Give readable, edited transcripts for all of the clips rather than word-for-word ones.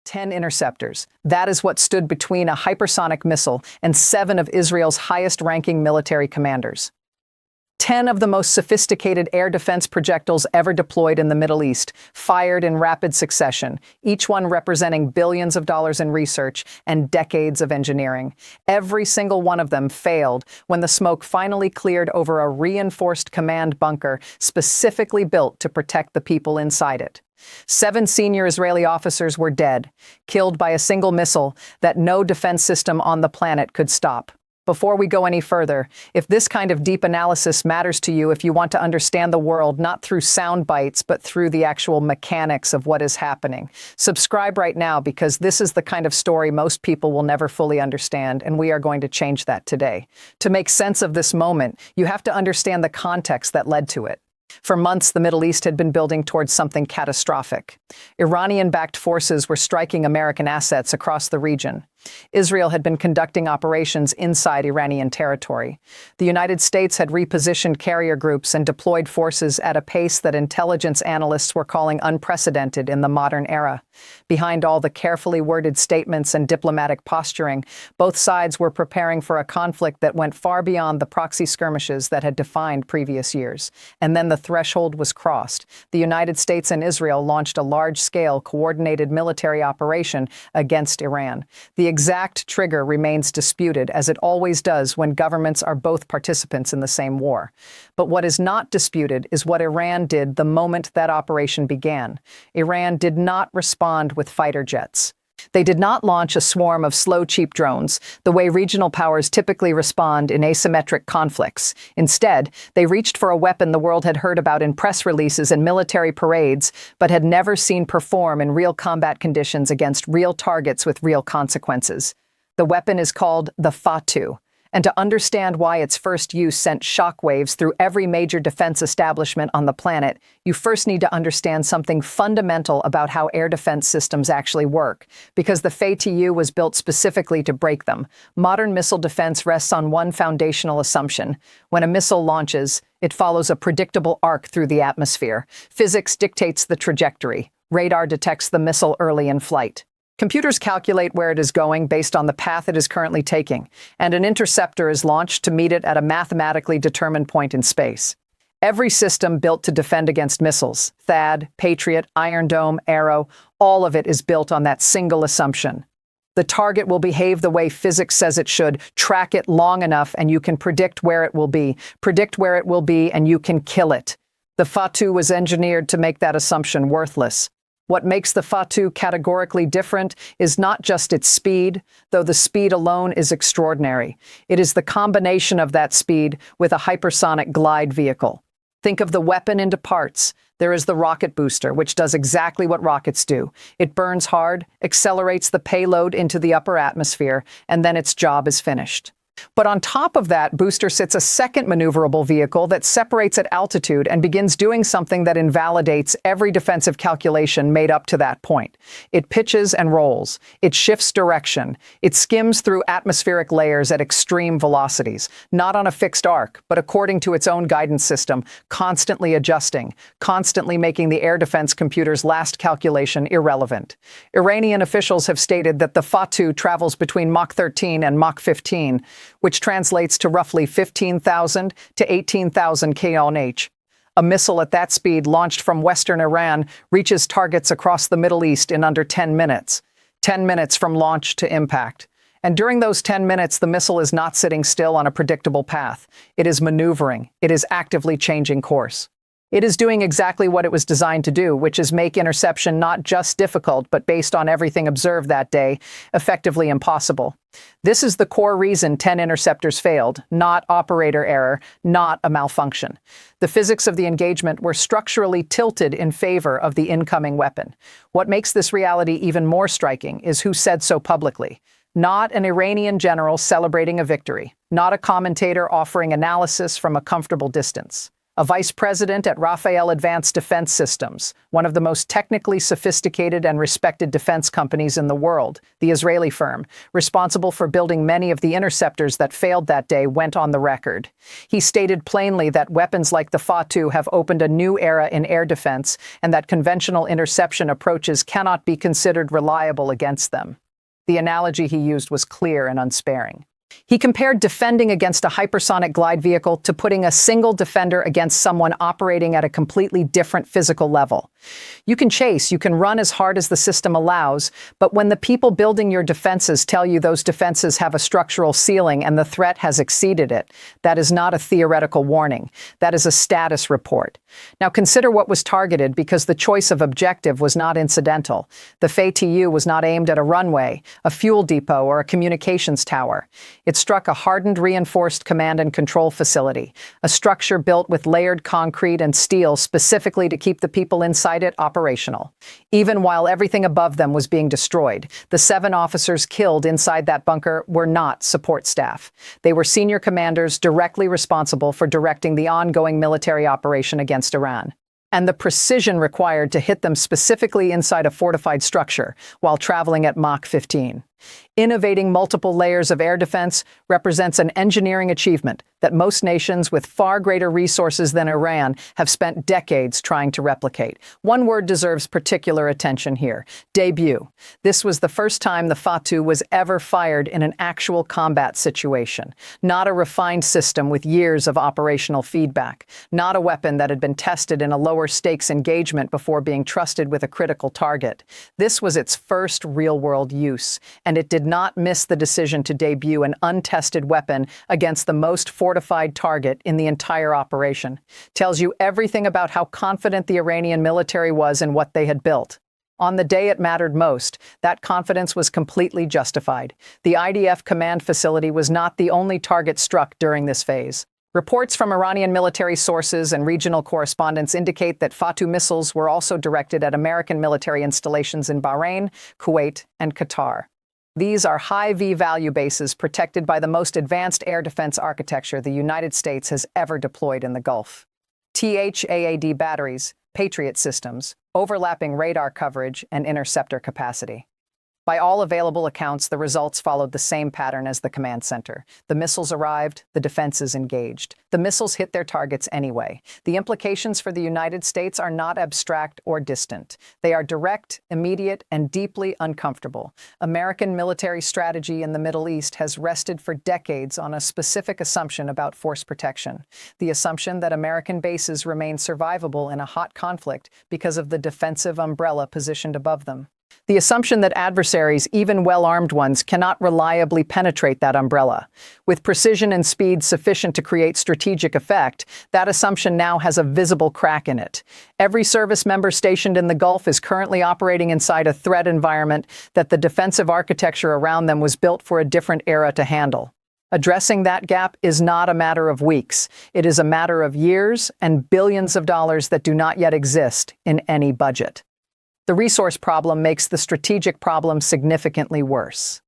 10 interceptors. That is what stood between a hypersonic missile and 7 of Israel's highest-ranking military commanders. 10 of the most sophisticated air defense projectiles ever deployed in the Middle East, fired in rapid succession, each one representing billions of dollars in research and decades of engineering. Every single one of them failed when the smoke finally cleared over a reinforced command bunker specifically built to protect the people inside it. 7 senior Israeli officers were dead, killed by a single missile that no defense system on the planet could stop. Before we go any further, if this kind of deep analysis matters to you, if you want to understand the world not through sound bites but through the actual mechanics of what is happening, subscribe right now, because this is the kind of story most people will never fully understand, and we are going to change that today. To make sense of this moment, you have to understand the context that led to it. For months, the Middle East had been building towards something catastrophic. Iranian-backed forces were striking American assets across the region. Israel had been conducting operations inside Iranian territory. The United States had repositioned carrier groups and deployed forces at a pace that intelligence analysts were calling unprecedented in the modern era. Behind all the carefully worded statements and diplomatic posturing, both sides were preparing for a conflict that went far beyond the proxy skirmishes that had defined previous years. And then the threshold was crossed. The United States and Israel launched a large-scale, coordinated military operation against Iran. The exact trigger remains disputed, as it always does when governments are both participants in the same war. But what is not disputed is what Iran did the moment that operation began. Iran did not respond with fighter jets. They did not launch a swarm of slow, cheap drones, the way regional powers typically respond in asymmetric conflicts. Instead, they reached for a weapon the world had heard about in press releases and military parades, but had never seen perform in real combat conditions against real targets with real consequences. The weapon is called the Fatu. And to understand why its first use sent shockwaves through every major defense establishment on the planet, you first need to understand something fundamental about how air defense systems actually work, because the Fatu was built specifically to break them. Modern missile defense rests on one foundational assumption. When a missile launches, it follows a predictable arc through the atmosphere. Physics dictates the trajectory. Radar detects the missile early in flight. Computers calculate where it is going based on the path it is currently taking, and an interceptor is launched to meet it at a mathematically determined point in space. Every system built to defend against missiles, THAAD, Patriot, Iron Dome, Arrow, all of it is built on that single assumption. The target will behave the way physics says it should. Track it long enough and you can predict where it will be. Predict where it will be and you can kill it. The Fatu was engineered to make that assumption worthless. What makes the Fatu categorically different is not just its speed, though the speed alone is extraordinary. It is the combination of that speed with a hypersonic glide vehicle. Think of the weapon into parts. There is the rocket booster, which does exactly what rockets do. It burns hard, accelerates the payload into the upper atmosphere, and then its job is finished. But on top of that booster sits a second maneuverable vehicle that separates at altitude and begins doing something that invalidates every defensive calculation made up to that point. It pitches and rolls. It shifts direction. It skims through atmospheric layers at extreme velocities, not on a fixed arc, but according to its own guidance system, constantly adjusting, constantly making the air defense computer's last calculation irrelevant. Iranian officials have stated that the Fatu travels between Mach 13 and Mach 15, which translates to roughly 15,000 to 18,000 km/h. A missile at that speed launched from western Iran reaches targets across the Middle East in under 10 minutes. 10 minutes from launch to impact. And during those 10 minutes, the missile is not sitting still on a predictable path. It is maneuvering. It is actively changing course. It is doing exactly what it was designed to do, which is make interception not just difficult, but based on everything observed that day, effectively impossible. This is the core reason 10 interceptors failed, not operator error, not a malfunction. The physics of the engagement were structurally tilted in favor of the incoming weapon. What makes this reality even more striking is who said so publicly. Not an Iranian general celebrating a victory, not a commentator offering analysis from a comfortable distance. a vice president at Rafael Advanced Defense Systems, one of the most technically sophisticated and respected defense companies in the world. The Israeli firm, responsible for building many of the interceptors that failed that day, went on the record. He stated plainly that weapons like the Fa-2 have opened a new era in air defense and that conventional interception approaches cannot be considered reliable against them. The analogy he used was clear and unsparing. He compared defending against a hypersonic glide vehicle to putting a single defender against someone operating at a completely different physical level. You can chase, you can run as hard as the system allows, but when the people building your defenses tell you those defenses have a structural ceiling and the threat has exceeded it, that is not a theoretical warning. That is a status report. Now consider what was targeted, because the choice of objective was not incidental. The Fa-2 was not aimed at a runway, a fuel depot, or a communications tower. It struck a hardened, reinforced command and control facility, a structure built with layered concrete and steel specifically to keep the people inside it operational. Even while everything above them was being destroyed, the 7 officers killed inside that bunker were not support staff. They were senior commanders directly responsible for directing the ongoing military operation against Iran. And the precision required to hit them specifically inside a fortified structure while traveling at Mach 15. Innovating multiple layers of air defense represents an engineering achievement that most nations with far greater resources than Iran have spent decades trying to replicate. One word deserves particular attention here: debut. This was the first time the Fa-2 was ever fired in an actual combat situation. Not a refined system with years of operational feedback. Not a weapon that had been tested in a lower stakes engagement before being trusted with a critical target. This was its first real-world use, and it did not miss the decision to debut an untested weapon against the most fortified target in the entire operation. Tells you everything about how confident the Iranian military was in what they had built. On the day it mattered most, that confidence was completely justified. The IDF command facility was not the only target struck during this phase. Reports from Iranian military sources and regional correspondents indicate that Fa-2 missiles were also directed at American military installations in Bahrain, Kuwait, and Qatar. These are high V-value bases protected by the most advanced air defense architecture the United States has ever deployed in the Gulf. THAAD batteries, Patriot systems, overlapping radar coverage, and interceptor capacity. By all available accounts, the results followed the same pattern as the command center. The missiles arrived, the defenses engaged. The missiles hit their targets anyway. The implications for the United States are not abstract or distant. They are direct, immediate, and deeply uncomfortable. American military strategy in the Middle East has rested for decades on a specific assumption about force protection. The assumption that American bases remain survivable in a hot conflict because of the defensive umbrella positioned above them. The assumption that adversaries, even well-armed ones, cannot reliably penetrate that umbrella. With precision and speed sufficient to create strategic effect, that assumption now has a visible crack in it. Every service member stationed in the Gulf is currently operating inside a threat environment that the defensive architecture around them was built for a different era to handle. Addressing that gap is not a matter of weeks. It is a matter of years and billions of dollars that do not yet exist in any budget. The resource problem makes the strategic problem significantly worse.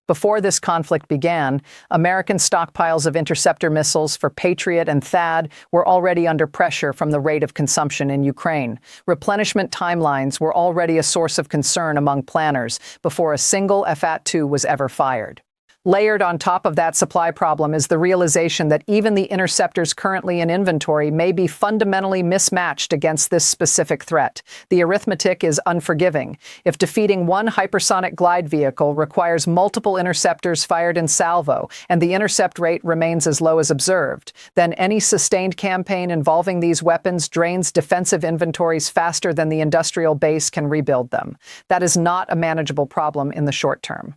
Before this conflict began, American stockpiles of interceptor missiles for Patriot and THAAD were already under pressure from the rate of consumption in Ukraine. Replenishment timelines were already a source of concern among planners before a single Fa-2 was ever fired. Layered on top of that supply problem is the realization that even the interceptors currently in inventory may be fundamentally mismatched against this specific threat. The arithmetic is unforgiving. If defeating one hypersonic glide vehicle requires multiple interceptors fired in salvo, and the intercept rate remains as low as observed, then any sustained campaign involving these weapons drains defensive inventories faster than the industrial base can rebuild them. That is not a manageable problem in the short term.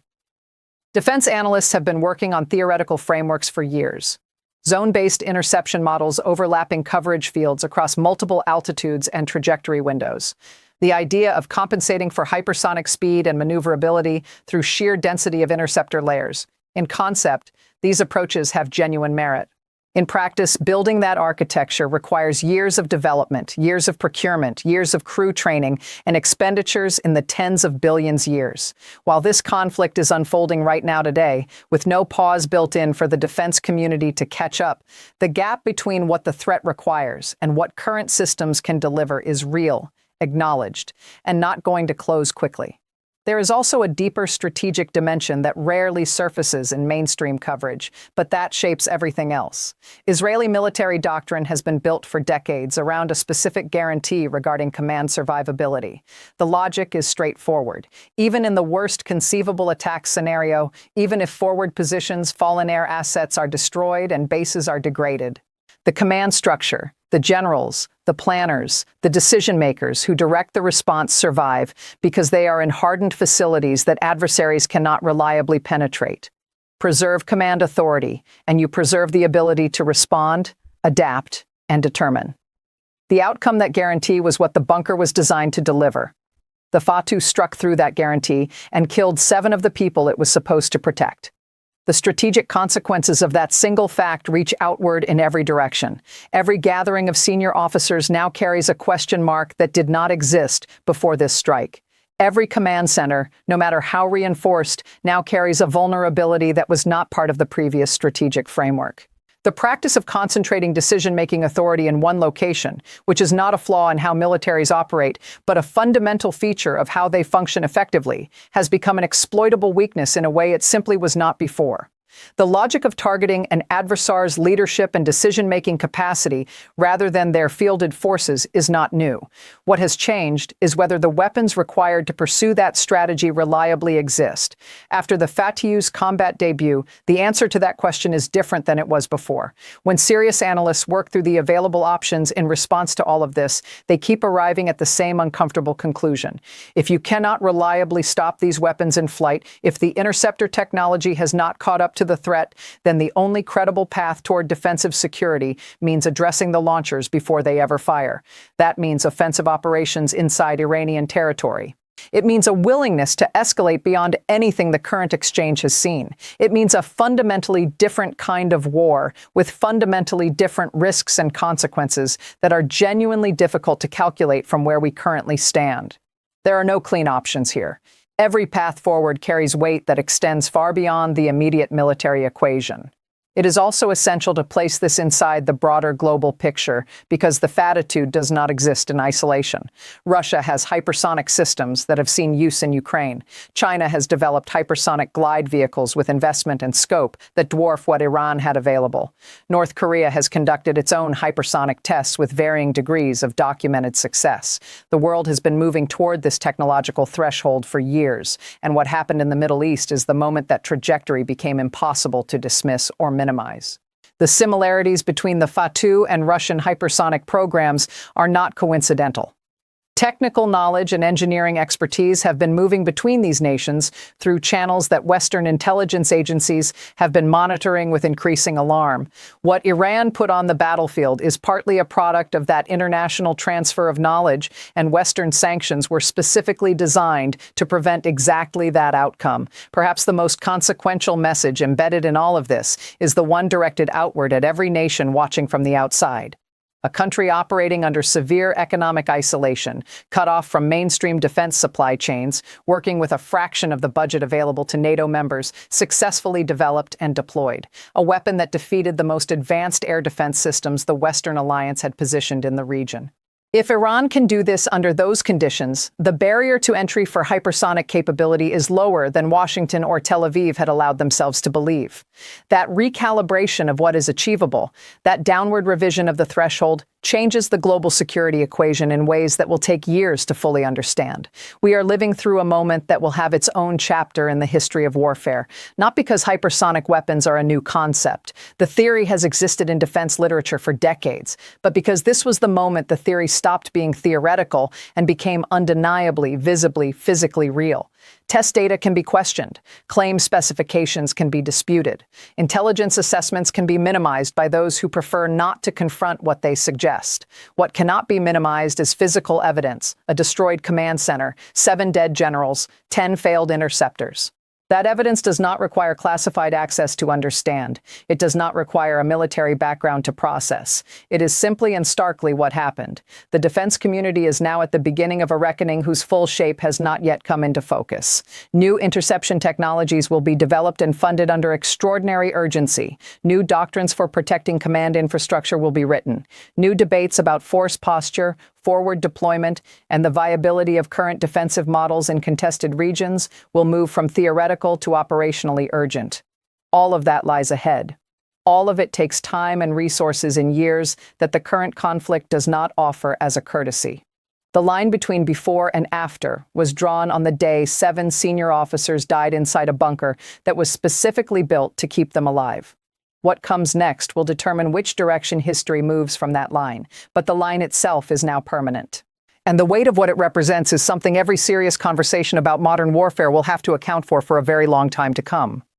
Defense analysts have been working on theoretical frameworks for years. Zone-based interception models overlapping coverage fields across multiple altitudes and trajectory windows. The idea of compensating for hypersonic speed and maneuverability through sheer density of interceptor layers. In concept, these approaches have genuine merit. In practice, building that architecture requires years of development, years of procurement, years of crew training, and expenditures in the tens of billions years. While this conflict is unfolding right now today, with no pause built in for the defense community to catch up, the gap between what the threat requires and what current systems can deliver is real, acknowledged, and not going to close quickly. There is also a deeper strategic dimension that rarely surfaces in mainstream coverage, but that shapes everything else. Israeli military doctrine has been built for decades around a specific guarantee regarding command survivability. The logic is straightforward. Even in the worst conceivable attack scenario, even if forward positions, fallen air assets are destroyed and bases are degraded, the command structure, the generals, the planners, the decision-makers who direct the response survive because they are in hardened facilities that adversaries cannot reliably penetrate. Preserve command authority, and you preserve the ability to respond, adapt, and determine. The outcome that guarantee was what the bunker was designed to deliver. The Fatu struck through that guarantee and killed 7 of the people it was supposed to protect. The strategic consequences of that single fact reach outward in every direction. Every gathering of senior officers now carries a question mark that did not exist before this strike. Every command center, no matter how reinforced, now carries a vulnerability that was not part of the previous strategic framework. The practice of concentrating decision-making authority in one location, which is not a flaw in how militaries operate, but a fundamental feature of how they function effectively, has become an exploitable weakness in a way it simply was not before. The logic of targeting an adversary's leadership and decision-making capacity rather than their fielded forces is not new. What has changed is whether the weapons required to pursue that strategy reliably exist. After the Fatu's combat debut, the answer to that question is different than it was before. When serious analysts work through the available options in response to all of this, they keep arriving at the same uncomfortable conclusion. If you cannot reliably stop these weapons in flight, if the interceptor technology has not caught up to the threat, then the only credible path toward defensive security means addressing the launchers before they ever fire. That means offensive operations inside Iranian territory. It means a willingness to escalate beyond anything the current exchange has seen. It means a fundamentally different kind of war with fundamentally different risks and consequences that are genuinely difficult to calculate from where we currently stand. There are no clean options here. Every path forward carries weight that extends far beyond the immediate military equation. It is also essential to place this inside the broader global picture because the Fatitude does not exist in isolation. Russia has hypersonic systems that have seen use in Ukraine. China has developed hypersonic glide vehicles with investment and scope that dwarf what Iran had available. North Korea has conducted its own hypersonic tests with varying degrees of documented success. The world has been moving toward this technological threshold for years, and what happened in the Middle East is the moment that trajectory became impossible to dismiss or minimize. The similarities between the Fatu and Russian hypersonic programs are not coincidental. Technical knowledge and engineering expertise have been moving between these nations through channels that Western intelligence agencies have been monitoring with increasing alarm. What Iran put on the battlefield is partly a product of that international transfer of knowledge, and Western sanctions were specifically designed to prevent exactly that outcome. Perhaps the most consequential message embedded in all of this is the one directed outward at every nation watching from the outside. A country operating under severe economic isolation, cut off from mainstream defense supply chains, working with a fraction of the budget available to NATO members, successfully developed and deployed a weapon that defeated the most advanced air defense systems the Western alliance had positioned in the region. If Iran can do this under those conditions, the barrier to entry for hypersonic capability is lower than Washington or Tel Aviv had allowed themselves to believe. That recalibration of what is achievable, that downward revision of the threshold, changes the global security equation in ways that will take years to fully understand. We are living through a moment that will have its own chapter in the history of warfare, not because hypersonic weapons are a new concept. The theory has existed in defense literature for decades, but because this was the moment the theory stopped being theoretical and became undeniably, visibly, physically real. Test data can be questioned. Claim specifications can be disputed. Intelligence assessments can be minimized by those who prefer not to confront what they suggest. What cannot be minimized is physical evidence: a destroyed command center, 7 dead generals, 10 failed interceptors. That evidence does not require classified access to understand. It does not require a military background to process. It is simply and starkly what happened. The defense community is now at the beginning of a reckoning whose full shape has not yet come into focus. New interception technologies will be developed and funded under extraordinary urgency. New doctrines for protecting command infrastructure will be written. New debates about force posture, forward deployment, and the viability of current defensive models in contested regions will move from theoretical to operationally urgent. All of that lies ahead. All of it takes time and resources in years that the current conflict does not offer as a courtesy. The line between before and after was drawn on the day 7 senior officers died inside a bunker that was specifically built to keep them alive. What comes next will determine which direction history moves from that line, but the line itself is now permanent. And the weight of what it represents is something every serious conversation about modern warfare will have to account for a very long time to come.